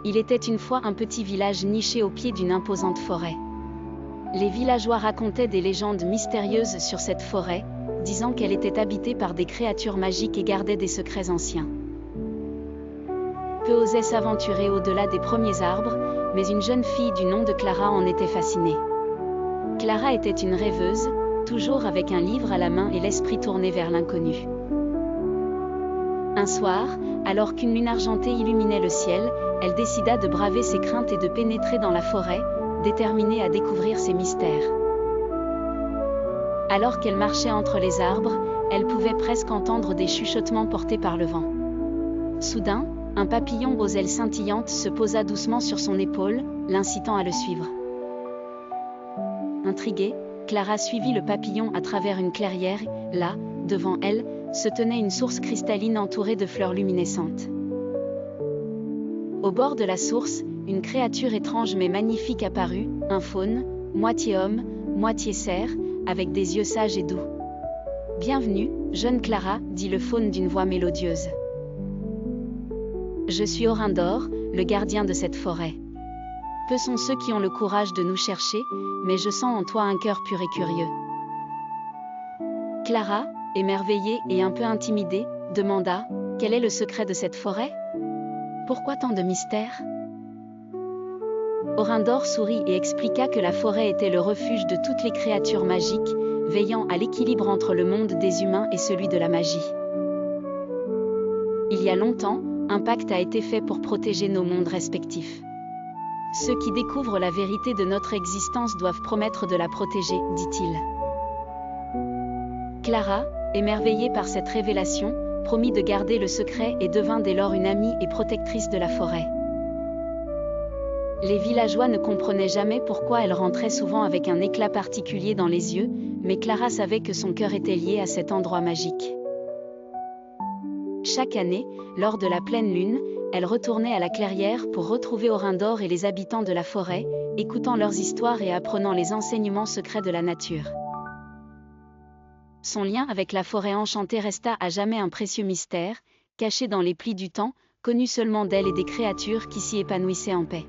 Il était une fois un petit village niché au pied d'une imposante forêt. Les villageois racontaient des légendes mystérieuses sur cette forêt, disant qu'elle était habitée par des créatures magiques et gardait des secrets anciens. Peu osaient s'aventurer au-delà des premiers arbres, mais une jeune fille du nom de Clara en était fascinée. Clara était une rêveuse, toujours avec un livre à la main et l'esprit tourné vers l'inconnu. Un soir, alors qu'une lune argentée illuminait le ciel, elle décida de braver ses craintes et de pénétrer dans la forêt, déterminée à découvrir ses mystères. Alors qu'elle marchait entre les arbres, elle pouvait presque entendre des chuchotements portés par le vent. Soudain, un papillon aux ailes scintillantes se posa doucement sur son épaule, l'incitant à le suivre. Intriguée, Clara suivit le papillon à travers une clairière. Là, devant elle, se tenait une source cristalline entourée de fleurs luminescentes. Au bord de la source, une créature étrange mais magnifique apparut, un faune, moitié homme, moitié cerf, avec des yeux sages et doux. « Bienvenue, jeune Clara, » dit le faune d'une voix mélodieuse. « Je suis Orindor, le gardien de cette forêt. Peu sont ceux qui ont le courage de nous chercher, mais je sens en toi un cœur pur et curieux. » Clara, émerveillée et un peu intimidée, demanda « Quel est le secret de cette forêt? Pourquoi tant de mystères ?» Orindor sourit et expliqua que la forêt était le refuge de toutes les créatures magiques, veillant à l'équilibre entre le monde des humains et celui de la magie. Il y a longtemps, un pacte a été fait pour protéger nos mondes respectifs. Ceux qui découvrent la vérité de notre existence doivent promettre de la protéger, dit-il. Clara, émerveillée par cette révélation, promit de garder le secret et devint dès lors une amie et protectrice de la forêt. Les villageois ne comprenaient jamais pourquoi elle rentrait souvent avec un éclat particulier dans les yeux, mais Clara savait que son cœur était lié à cet endroit magique. Chaque année, lors de la pleine lune, elle retournait à la clairière pour retrouver Orindor et les habitants de la forêt, écoutant leurs histoires et apprenant les enseignements secrets de la nature. Son lien avec la forêt enchantée resta à jamais un précieux mystère, caché dans les plis du temps, connu seulement d'elle et des créatures qui s'y épanouissaient en paix.